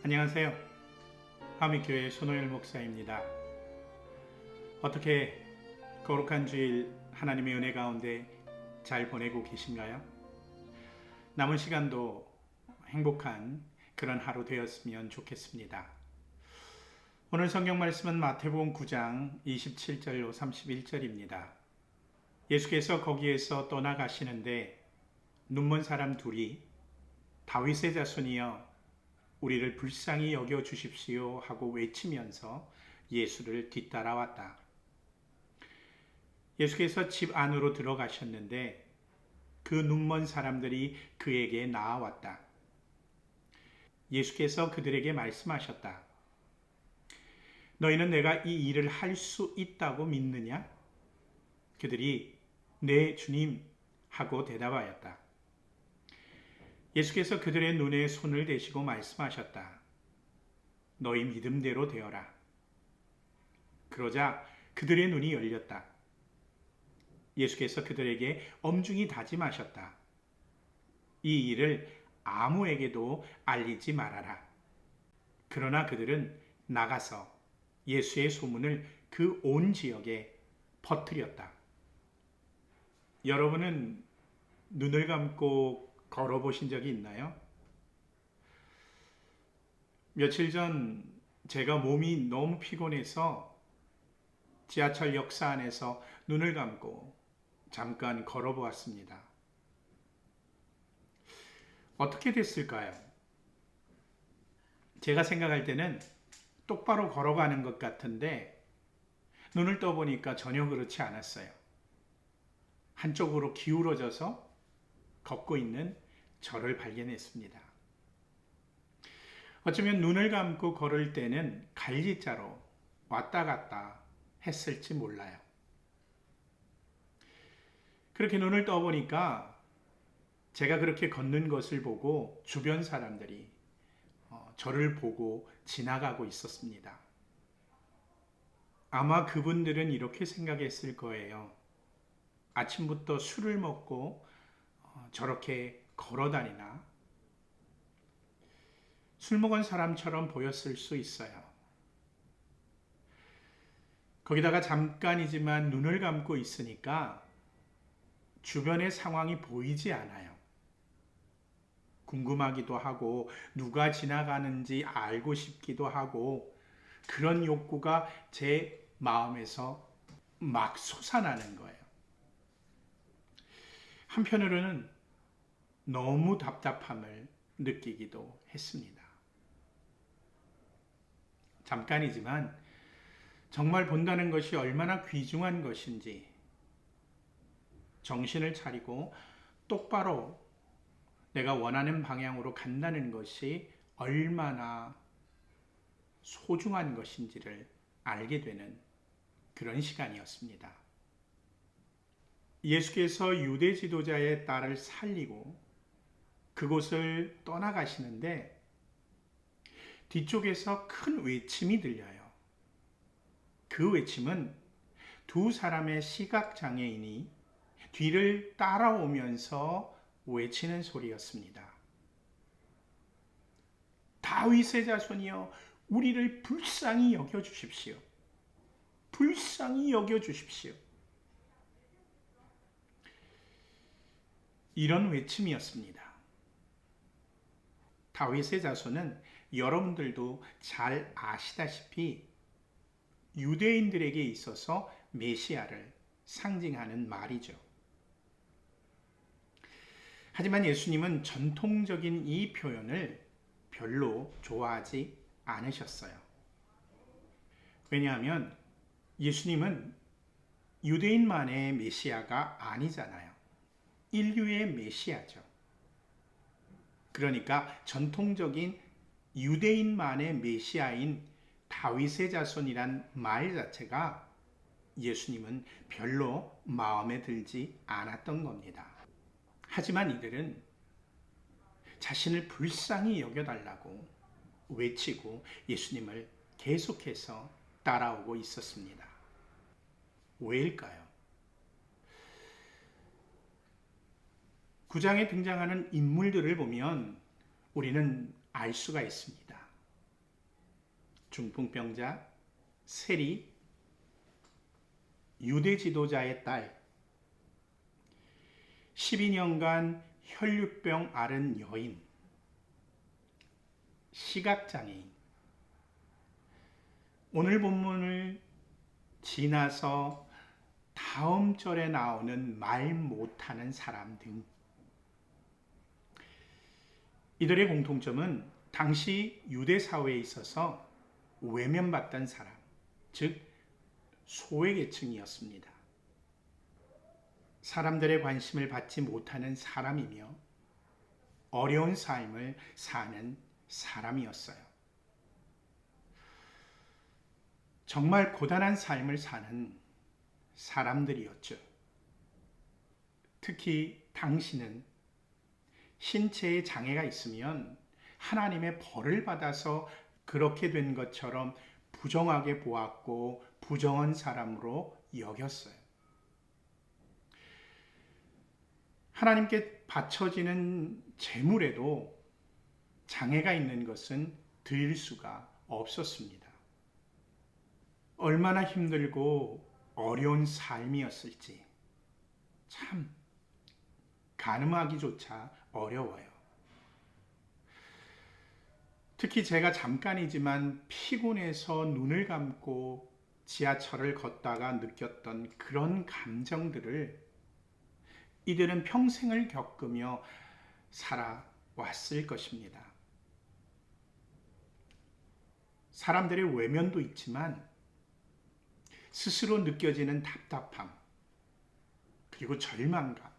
안녕하세요. 화미교회 손호열 목사입니다. 어떻게 거룩한 주일 하나님의 은혜 가운데 잘 보내고 계신가요? 남은 시간도 행복한 그런 하루 되었으면 좋겠습니다. 오늘 성경 말씀은 마태복음 9장 27절로 31절입니다. 예수께서 거기에서 떠나가시는데 눈먼 사람 둘이 다윗의 자손이여 우리를 불쌍히 여겨 주십시오 하고 외치면서 예수를 뒤따라왔다. 예수께서 집 안으로 들어가셨는데 그 눈먼 사람들이 그에게 나아왔다. 예수께서 그들에게 말씀하셨다. 너희는 내가 이 일을 할 수 있다고 믿느냐? 그들이 네 주님 하고 대답하였다. 예수께서 그들의 눈에 손을 대시고 말씀하셨다. 너희 믿음대로 되어라. 그러자 그들의 눈이 열렸다. 예수께서 그들에게 엄중히 다짐하셨다. 이 일을 아무에게도 알리지 말아라. 그러나 그들은 나가서 예수의 소문을 그 온 지역에 퍼뜨렸다. 여러분은 눈을 감고 걸어보신 적이 있나요? 며칠 전 제가 몸이 너무 피곤해서 지하철 역사 안에서 눈을 감고 잠깐 걸어보았습니다. 어떻게 됐을까요? 제가 생각할 때는 똑바로 걸어가는 것 같은데 눈을 떠보니까 전혀 그렇지 않았어요. 한쪽으로 기울어져서 걷고 있는 저를 발견했습니다. 어쩌면 눈을 감고 걸을 때는 갈리자로 왔다 갔다 했을지 몰라요. 그렇게 눈을 떠보니까 제가 그렇게 걷는 것을 보고 주변 사람들이 저를 보고 지나가고 있었습니다. 아마 그분들은 이렇게 생각했을 거예요. 아침부터 술을 먹고 저렇게 걸어다니나? 술 먹은 사람처럼 보였을 수 있어요. 거기다가 잠깐이지만 눈을 감고 있으니까 주변의 상황이 보이지 않아요. 궁금하기도 하고 누가 지나가는지 알고 싶기도 하고 그런 욕구가 제 마음에서 막 솟아나는 거예요. 한편으로는 너무 답답함을 느끼기도 했습니다. 잠깐이지만 정말 본다는 것이 얼마나 귀중한 것인지 정신을 차리고 똑바로 내가 원하는 방향으로 간다는 것이 얼마나 소중한 것인지를 알게 되는 그런 시간이었습니다. 예수께서 유대 지도자의 딸을 살리고 그곳을 떠나가시는데 뒤쪽에서 큰 외침이 들려요. 그 외침은 두 사람의 시각장애인이 뒤를 따라오면서 외치는 소리였습니다. 다윗의 자손이여 우리를 불쌍히 여겨주십시오. 불쌍히 여겨주십시오. 이런 외침이었습니다. 다윗의 자손은 여러분들도 잘 아시다시피 유대인들에게 있어서 메시아를 상징하는 말이죠. 하지만 예수님은 전통적인 이 표현을 별로 좋아하지 않으셨어요. 왜냐하면 예수님은 유대인만의 메시아가 아니잖아요. 인류의 메시아죠. 그러니까 전통적인 유대인만의 메시아인 다윗의 자손이란 말 자체가 예수님은 별로 마음에 들지 않았던 겁니다. 하지만 이들은 자신을 불쌍히 여겨달라고 외치고 예수님을 계속해서 따라오고 있었습니다. 왜일까요? 9장에 등장하는 인물들을 보면 우리는 알 수가 있습니다. 중풍병자 세리, 유대 지도자의 딸, 12년간 혈류병 앓은 여인, 시각장애인. 오늘 본문을 지나서 다음 절에 나오는 말 못하는 사람 등, 이들의 공통점은 당시 유대 사회에 있어서 외면받던 사람, 즉 소외계층이었습니다. 사람들의 관심을 받지 못하는 사람이며 어려운 삶을 사는 사람이었어요. 정말 고단한 삶을 사는 사람들이었죠. 특히 당시는 신체에 장애가 있으면 하나님의 벌을 받아서 그렇게 된 것처럼 부정하게 보았고 부정한 사람으로 여겼어요. 하나님께 바쳐지는 제물에도 장애가 있는 것은 드릴 수가 없었습니다. 얼마나 힘들고 어려운 삶이었을지 참 가늠하기조차 어려워요. 특히 제가 잠깐이지만 피곤해서 눈을 감고 지하철을 걷다가 느꼈던 그런 감정들을 이들은 평생을 겪으며 살아왔을 것입니다. 사람들의 외면도 있지만 스스로 느껴지는 답답함, 그리고 절망감,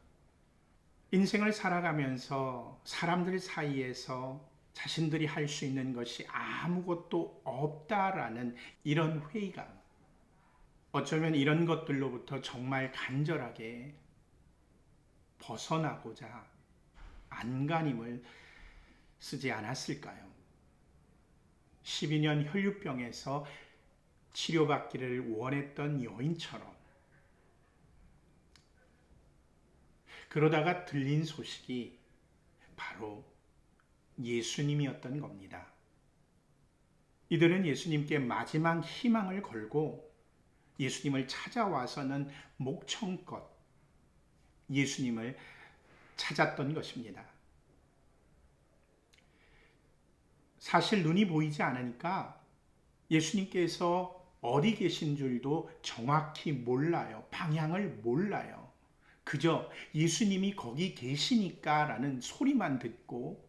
인생을 살아가면서 사람들 사이에서 자신들이 할 수 있는 것이 아무것도 없다라는 이런 회의감, 어쩌면 이런 것들로부터 정말 간절하게 벗어나고자 안간힘을 쓰지 않았을까요? 12년 혈류병에서 치료받기를 원했던 여인처럼. 그러다가 들린 소식이 바로 예수님이었던 겁니다. 이들은 예수님께 마지막 희망을 걸고 예수님을 찾아와서는 목청껏 예수님을 찾았던 것입니다. 사실 눈이 보이지 않으니까 예수님께서 어디 계신 줄도 정확히 몰라요. 방향을 몰라요. 그저 예수님이 거기 계시니까 라는 소리만 듣고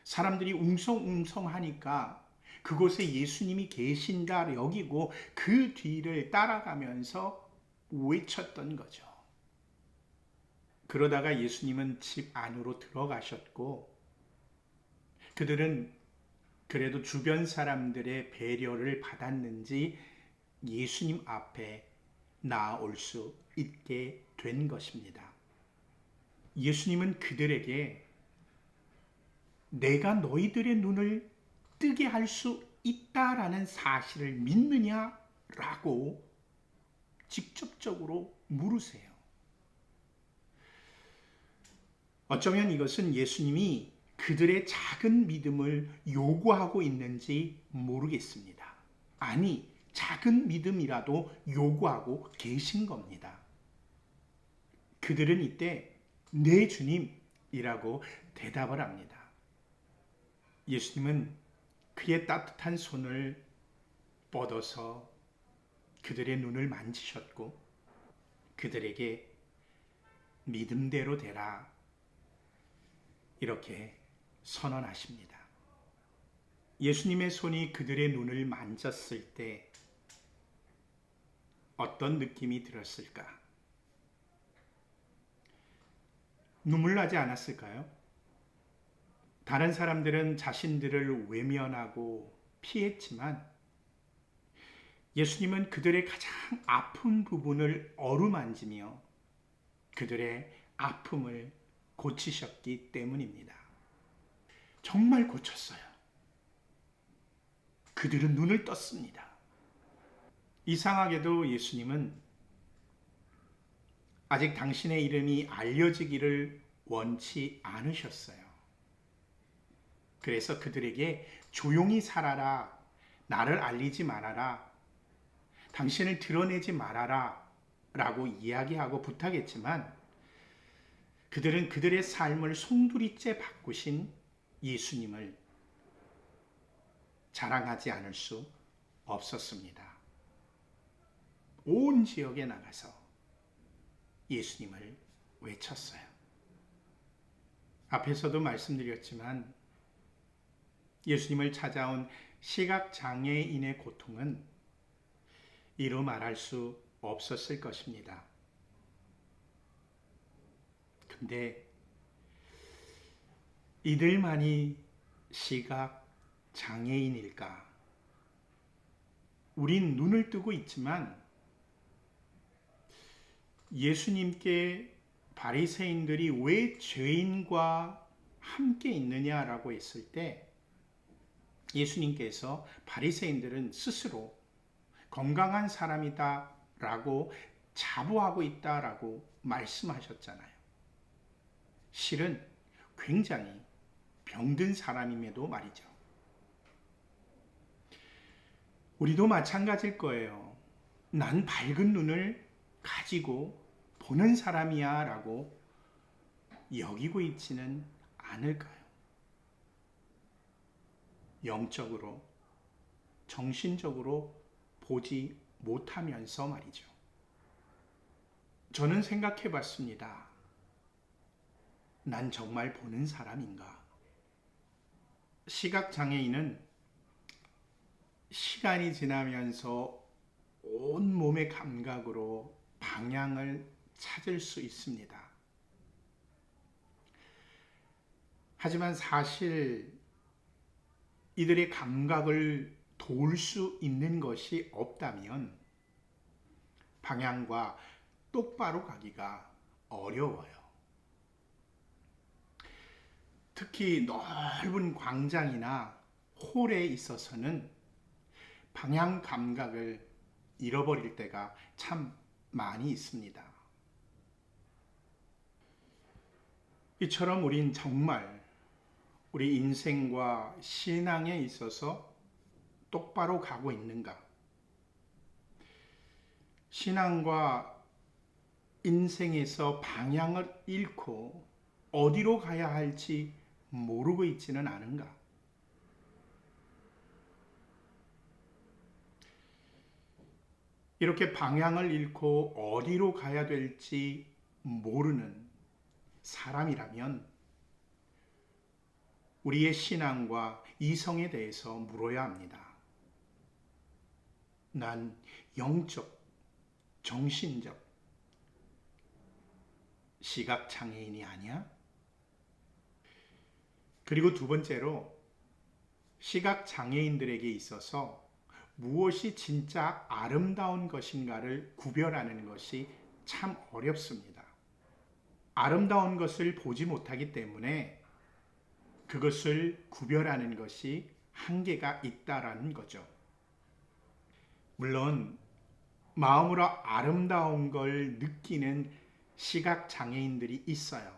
사람들이 웅성웅성하니까 그곳에 예수님이 계신다 여기고 그 뒤를 따라가면서 외쳤던 거죠. 그러다가 예수님은 집 안으로 들어가셨고 그들은 그래도 주변 사람들의 배려를 받았는지 예수님 앞에 나아올 수 있게 된 것입니다. 예수님은 그들에게 내가 너희들의 눈을 뜨게 할 수 있다라는 사실을 믿느냐라고 직접적으로 물으세요. 어쩌면 이것은 예수님이 그들의 작은 믿음을 요구하고 있는지 모르겠습니다. 아니, 작은 믿음이라도 요구하고 계신 겁니다. 그들은 이때 네 주님이라고 대답을 합니다. 예수님은 그의 따뜻한 손을 뻗어서 그들의 눈을 만지셨고 그들에게 믿음대로 되라 이렇게 선언하십니다. 예수님의 손이 그들의 눈을 만졌을 때 어떤 느낌이 들었을까? 눈물 나지 않았을까요? 다른 사람들은 자신들을 외면하고 피했지만 예수님은 그들의 가장 아픈 부분을 어루만지며 그들의 아픔을 고치셨기 때문입니다. 정말 고쳤어요. 그들은 눈을 떴습니다. 이상하게도 예수님은 아직 당신의 이름이 알려지기를 원치 않으셨어요. 그래서 그들에게 조용히 살아라 나를 알리지 말아라, 당신을 드러내지 말아라 라고 이야기하고 부탁했지만 그들은 그들의 삶을 송두리째 바꾸신 예수님을 자랑하지 않을 수 없었습니다. 온 지역에 나가서 예수님을 외쳤어요. 앞에서도 말씀드렸지만 예수님을 찾아온 시각장애인의 고통은 이루 말할 수 없었을 것입니다. 근데 이들만이 시각장애인일까? 우린 눈을 뜨고 있지만 예수님께 바리새인들이 왜 죄인과 함께 있느냐라고 했을 때 예수님께서 바리새인들은 스스로 건강한 사람이다 라고 자부하고 있다라고 말씀하셨잖아요. 실은 굉장히 병든 사람임에도 말이죠. 우리도 마찬가지일 거예요. 난 밝은 눈을 가지고 보는 사람이야 라고 여기고 있지는 않을까요? 영적으로, 정신적으로 보지 못하면서 말이죠. 저는 생각해 봤습니다. 난 정말 보는 사람인가? 시각장애인은 시간이 지나면서 온 몸의 감각으로 방향을 찾을 수 있습니다. 하지만 사실 이들의 감각을 도울 수 있는 것이 없다면 방향과 똑바로 가기가 어려워요. 특히 넓은 광장이나 홀에 있어서는 방향 감각을 잃어버릴 때가 참 많이 있습니다. 이처럼 우린 정말 우리 인생과 신앙에 있어서 똑바로 가고 있는가? 신앙과 인생에서 방향을 잃고 어디로 가야 할지 모르고 있지는 않은가? 이렇게 방향을 잃고 어디로 가야 될지 모르는 사람이라면 우리의 신앙과 이성에 대해서 물어야 합니다. 난 영적, 정신적, 시각장애인이 아니야? 그리고 두 번째로 시각장애인들에게 있어서 무엇이 진짜 아름다운 것인가를 구별하는 것이 참 어렵습니다. 아름다운 것을 보지 못하기 때문에 그것을 구별하는 것이 한계가 있다라는 거죠. 물론 마음으로 아름다운 걸 느끼는 시각장애인들이 있어요.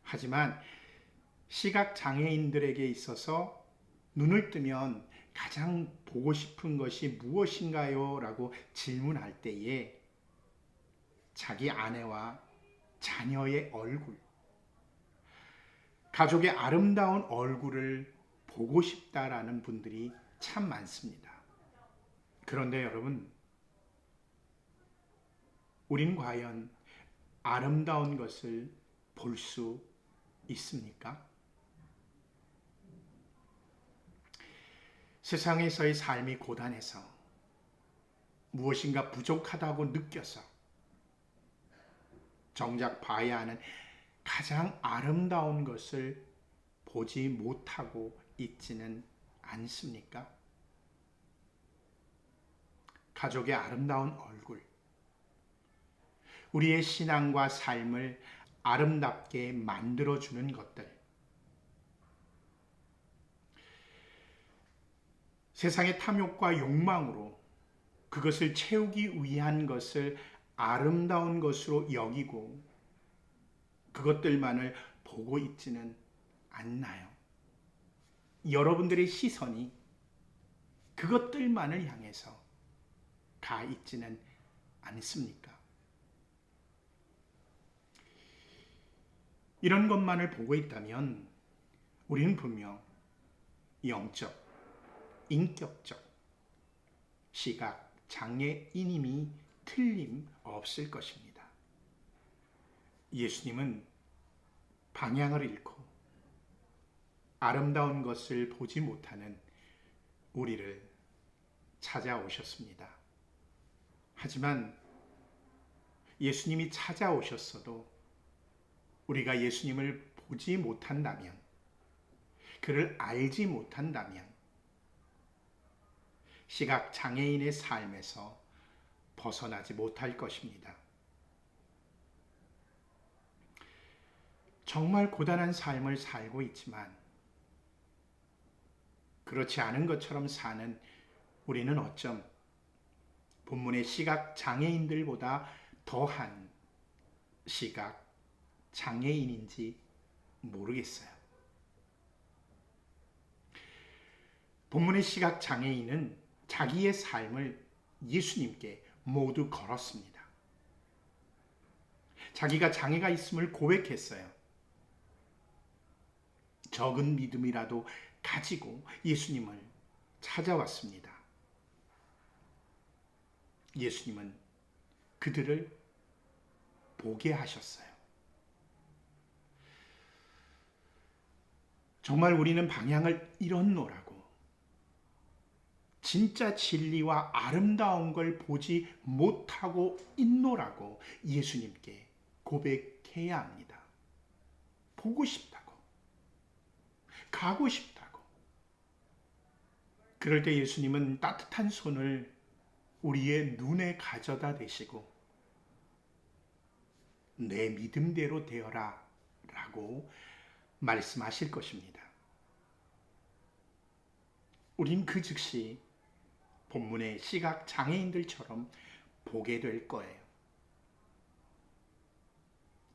하지만 시각장애인들에게 있어서 눈을 뜨면 가장 보고 싶은 것이 무엇인가요? 라고 질문할 때에 자기 아내와 자녀의 얼굴, 가족의 아름다운 얼굴을 보고 싶다라는 분들이 참 많습니다. 그런데 여러분, 우린 과연 아름다운 것을 볼 수 있습니까? 세상에서의 삶이 고단해서 무엇인가 부족하다고 느껴서 정작 봐야 하는 가장 아름다운 것을 보지 못하고 있지는 않습니까? 가족의 아름다운 얼굴, 우리의 신앙과 삶을 아름답게 만들어주는 것들, 세상의 탐욕과 욕망으로 그것을 채우기 위한 것을 아름다운 것으로 여기고 그것들만을 보고 있지는 않나요? 여러분들의 시선이 그것들만을 향해서 가 있지는 않습니까? 이런 것만을 보고 있다면 우리는 분명 영적, 인격적, 시각, 장애인임이 틀림없을 것입니다. 예수님은 방향을 잃고 아름다운 것을 보지 못하는 우리를 찾아오셨습니다. 하지만 예수님이 찾아오셨어도 우리가 예수님을 보지 못한다면, 그를 알지 못한다면 시각 장애인의 삶에서 벗어나지 못할 것입니다. 정말 고단한 삶을 살고 있지만 그렇지 않은 것처럼 사는 우리는 어쩜 본문의 시각 장애인들보다 더한 시각 장애인인지 모르겠어요. 본문의 시각 장애인은 자기의 삶을 예수님께 모두 걸었습니다. 자기가 장애가 있음을 고백했어요. 적은 믿음이라도 가지고 예수님을 찾아왔습니다. 예수님은 그들을 보게 하셨어요. 정말 우리는 방향을 잃었노라고, 진짜 진리와 아름다운 걸 보지 못하고 있노라고 예수님께 고백해야 합니다. 보고 싶다고, 가고 싶다고. 그럴 때 예수님은 따뜻한 손을 우리의 눈에 가져다 대시고 내 믿음대로 되어라 라고 말씀하실 것입니다. 우린 그 즉시 본문의 시각 장애인들처럼 보게 될 거예요.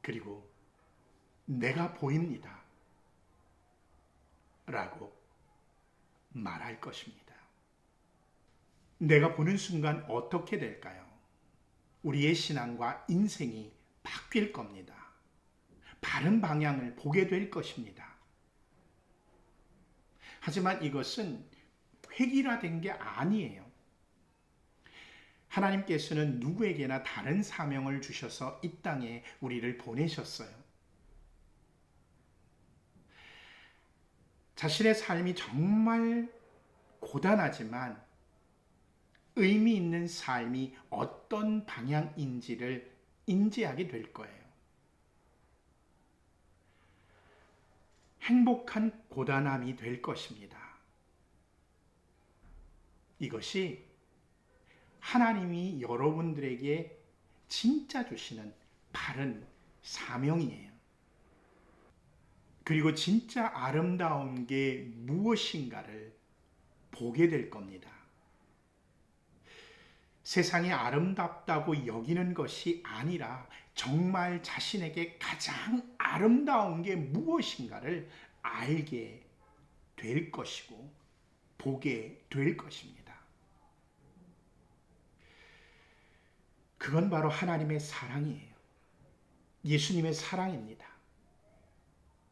그리고 내가 보입니다 라고 말할 것입니다. 내가 보는 순간 어떻게 될까요? 우리의 신앙과 인생이 바뀔 겁니다. 바른 방향을 보게 될 것입니다. 하지만 이것은 획일화된 게 아니에요. 하나님께서는 누구에게나 다른 사명을 주셔서 이 땅에 우리를 보내셨어요. 자신의 삶이 정말 고단하지만 의미 있는 삶이 어떤 방향인지를 인지하게 될 거예요. 행복한 고단함이 될 것입니다. 이것이 하나님이 여러분들에게 진짜 주시는 바른 사명이에요. 그리고 진짜 아름다운 게 무엇인가를 보게 될 겁니다. 세상이 아름답다고 여기는 것이 아니라 정말 자신에게 가장 아름다운 게 무엇인가를 알게 될 것이고 보게 될 것입니다. 그건 바로 하나님의 사랑이에요. 예수님의 사랑입니다.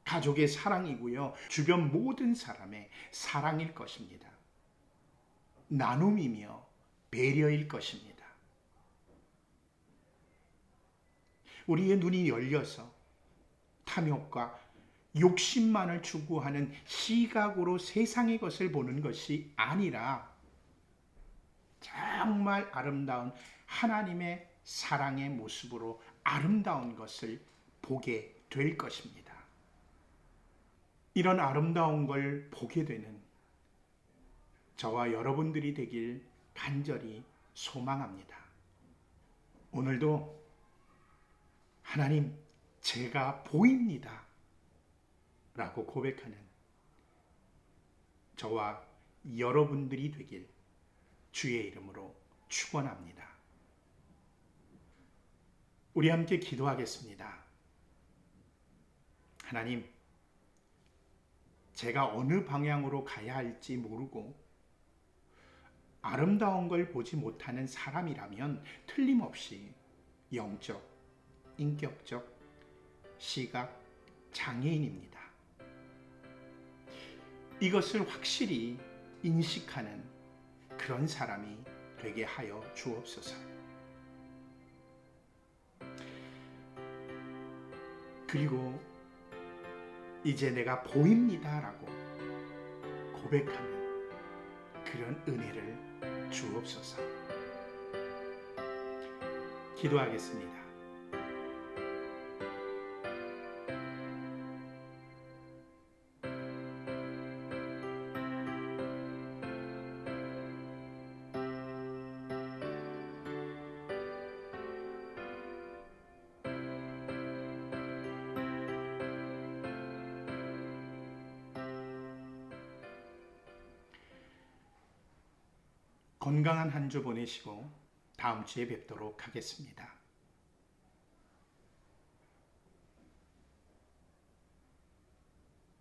가족의 사랑이고요. 주변 모든 사람의 사랑일 것입니다. 나눔이며 배려일 것입니다. 우리의 눈이 열려서 탐욕과 욕심만을 추구하는 시각으로 세상의 것을 보는 것이 아니라 정말 아름다운 하나님의 사랑의 모습으로 아름다운 것을 보게 될 것입니다. 이런 아름다운 걸 보게 되는 저와 여러분들이 되길 간절히 소망합니다. 오늘도 하나님, 제가 보입니다 라고 고백하는 저와 여러분들이 되길 주의 이름으로 축원합니다. 우리 함께 기도하겠습니다. 하나님, 제가 어느 방향으로 가야 할지 모르고 아름다운 걸 보지 못하는 사람이라면 틀림없이 영적, 인격적, 시각 장애인입니다. 이것을 확실히 인식하는 그런 사람이 되게 하여 주옵소서. 그리고 이제 내가 보입니다라고 고백하는 그런 은혜를 주옵소서. 기도하겠습니다. 건강한 한 주 보내시고 다음 주에 뵙도록 하겠습니다.